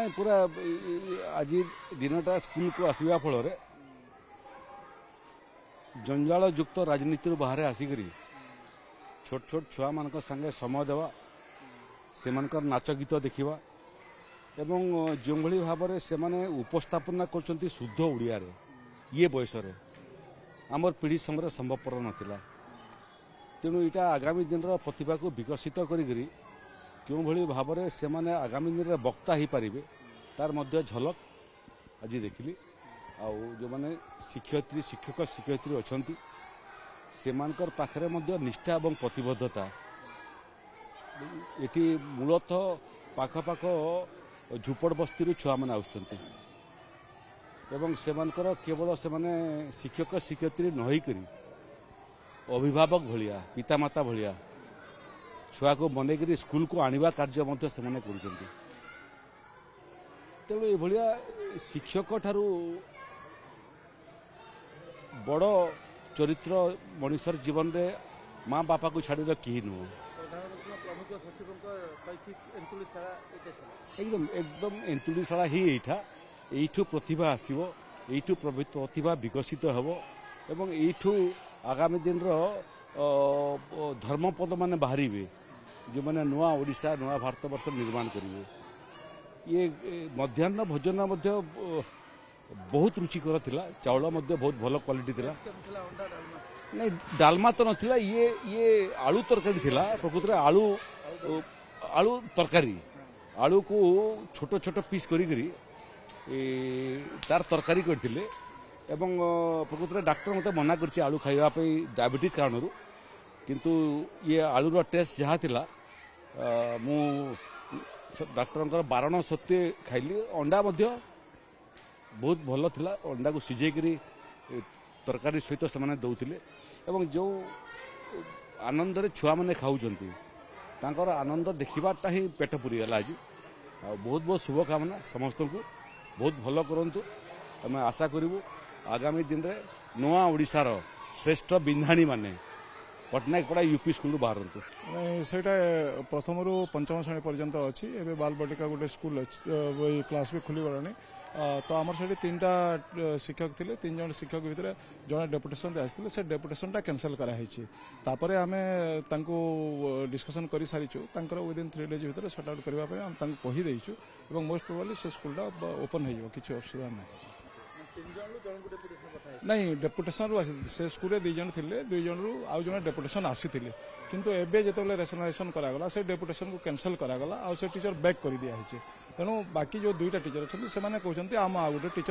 ନାଇଁ ପୁରା ଆଜି ଦିନଟା ସ୍କୁଲକୁ ଆସିବା ଫଳରେ ଜଞ୍ଜାଳ ଯୁକ୍ତ ରାଜନୀତିରୁ ବାହାରେ ଆସିକରି ଛୋଟ ଛୋଟ ଛୁଆମାନଙ୍କ ସାଙ୍ଗେ ସମୟ ଦେବା, ସେମାନଙ୍କର ନାଚ ଗୀତ ଦେଖିବା ଏବଂ ଯେଉଁଭଳି ଭାବରେ ସେମାନେ ଉପସ୍ଥାପନା କରୁଛନ୍ତି ଶୁଦ୍ଧ ଓଡ଼ିଆରେ ଇଏ ବୟସରେ ଆମର ପିଢ଼ି ସମୟରେ ସମ୍ଭବପର ନଥିଲା। ତେଣୁ ଏଇଟା ଆଗାମୀ ଦିନର ପ୍ରତିଭାକୁ ବିକଶିତ କରିକରି କେଉଁଭଳି ଭାବରେ ସେମାନେ ଆଗାମୀ ଦିନରେ ବକ୍ତା ହୋଇପାରିବେ ତାର ମଧ୍ୟ ଝଲକ ଆଜି ଦେଖିଲି। ଆଉ ଯେଉଁମାନେ ଶିକ୍ଷୟିତ୍ରୀ ଶିକ୍ଷକ ଶିକ୍ଷୟିତ୍ରୀ ଅଛନ୍ତି ସେମାନଙ୍କର ପାଖରେ ମଧ୍ୟ ନିଷ୍ଠା ଏବଂ ପ୍ରତିବଦ୍ଧତା। ଏଠି ମୂଳତଃ ପାଖପାଖ ଝୁପଡ଼ ବସ୍ତିରୁ ଛୁଆମାନେ ଆସୁଛନ୍ତି ଏବଂ ସେମାନଙ୍କର କେବଳ ସେମାନେ ଶିକ୍ଷକ ଶିକ୍ଷୟିତ୍ରୀ ନ ହୋଇକରି ଅଭିଭାବକ ଭଳିଆ ପିତାମାତା ଭଳିଆ ଛୁଆକୁ ବନେଇକରି ସ୍କୁଲକୁ ଆଣିବା କାର୍ଯ୍ୟ ମଧ୍ୟ ସେମାନେ କରୁଛନ୍ତି। ତେଣୁ ଏଭଳିଆ ଶିକ୍ଷକ ଠାରୁ ବଡ଼ ଚରିତ୍ର ମଣିଷର ଜୀବନରେ ମା ବାପାକୁ ଛାଡ଼ିଲେ କେହି ନୁହଁ। ଏକଦମ ଏନ୍ତୁଡ଼ିଶାଳା ହିଁ ଏଇଟା। ଏଇଠୁ ପ୍ରତିଭା ଆସିବ, ଏଇଠୁ ପ୍ରତିଭା ବିକଶିତ ହେବ ଏବଂ ଏଇଠୁ ଆଗାମୀ ଦିନର ଧର୍ମପଦ ମାନେ ବାହାରିବେ ଯେଉଁମାନେ ନୂଆ ଓଡ଼ିଶା ନୂଆ ଭାରତବର୍ଷ ନିର୍ମାଣ କରିବେ। ଇଏ ମଧ୍ୟାହ୍ନ ଭୋଜନ ମଧ୍ୟ ବହୁତ ରୁଚିକର ଥିଲା, ଚାଉଳ ମଧ୍ୟ ବହୁତ ଭଲ କ୍ୱାଲିଟି ଥିଲା। ନାଇଁ ଡାଲମା ତ ନଥିଲା, ଇଏ ଆଳୁ ତରକାରୀ ଥିଲା। ପ୍ରକୃତରେ ଆଳୁ ତରକାରୀ, ଆଳୁକୁ ଛୋଟ ଛୋଟ ପିସ୍ କରିକିରି ତାର ତରକାରୀ କରିଥିଲେ ଏବଂ ପ୍ରକୃତରେ ଡାକ୍ତର ମୋତେ ମନା କରିଛି ଆଳୁ ଖାଇବା ପାଇଁ ଡାଇବେଟିସ୍ କାରଣରୁ, କିନ୍ତୁ ଇଏ ଆଳୁର ଟେଷ୍ଟ ଯାହା ଥିଲା ମୁଁ ଡାକ୍ତରଙ୍କର ବାରଣ ସତ୍ତ୍ୱେ ଖାଇଲି। ଅଣ୍ଡା ମଧ୍ୟ ବହୁତ ଭଲ ଥିଲା, ଅଣ୍ଡାକୁ ସିଝେଇକରି ତରକାରୀ ସହିତ ସେମାନେ ଦେଉଥିଲେ ଏବଂ ଯେଉଁ ଆନନ୍ଦରେ ଛୁଆମାନେ ଖାଉଛନ୍ତି ତାଙ୍କର ଆନନ୍ଦ ଦେଖିବାଟା ହିଁ ପେଟ ପୁରିଗଲା ଆଜି। ଆଉ ବହୁତ ବହୁତ ଶୁଭକାମନା ସମସ୍ତଙ୍କୁ, ବହୁତ ଭଲ କରନ୍ତୁ। ଆମେ ଆଶା କରିବୁ ଆଗାମୀ ଦିନରେ ନୂଆ ଓଡ଼ିଶାର ଶ୍ରେଷ୍ଠ ବିନ୍ଧାଣୀମାନେ ପଟ୍ଟନାୟକପଡ଼ା ୟୁପି ସ୍କୁଲରୁ ବାହାରନ୍ତୁ। ସେଇଟା ପ୍ରଥମରୁ ପଞ୍ଚମ ଶ୍ରେଣୀ ପର୍ଯ୍ୟନ୍ତ ଅଛି। ଏବେ ବାଲବାଟିକା ଗୋଟେ ସ୍କୁଲ ଅଛି, କ୍ଲାସ୍ ବି ଖୋଲିଗଲାଣି। ତ ଆମର ସେଠି 3ଟା ଶିକ୍ଷକ ଥିଲେ, 3 ଜଣ ଶିକ୍ଷକ ଭିତରେ ଜଣେ ଡେପୁଟେସନରେ ଆସିଥିଲେ, ସେ ଡେପୁଟେସନଟା କ୍ୟାନସଲ୍ କରାହେଇଛି। ତାପରେ ଆମେ ତାଙ୍କୁ ଡିସ୍କସନ୍ କରିସାରିଛୁ, ତାଙ୍କର ୱିଦିନ୍ 3 ଡେଜ୍ ଭିତରେ ସର୍ଟ ଆଉଟ୍ କରିବା ପାଇଁ ଆମେ ତାଙ୍କୁ କହିଦେଇଛୁ ଏବଂ ମୋଷ୍ଟ ପ୍ରୋବାବଲି ସେ ସ୍କୁଲଟା ଓପନ୍ ହେଇଯିବ, କିଛି ଅସୁବିଧା ନାହିଁ। ନାଇଁ ଡେପୁଟେସନରୁ ଆସି ସେ ସ୍କୁଲରେ 2 ଜଣ ଥିଲେ, 2 ଜଣରୁ ଆଉ ଜଣେ ଡେପୁଟେସନ ଆସିଥିଲେ, କିନ୍ତୁ ଏବେ ଯେତେବେଳେ ରେସନାଲାଇଜେସନ କରାଗଲା ସେ ଡେପୁଟେସନକୁ କ୍ୟାନସଲ୍ କରାଗଲା ଆଉ ସେ ଟିଚର ବ୍ୟାକ୍ କରିଦିଆହେଇଛି। ତେଣୁ ବାକି ଯେଉଁ 2ଟା ଟିଚର ଅଛନ୍ତି ସେମାନେ କହୁଛନ୍ତି ଆମ ଆଉ ଗୋଟେ ଟିଚର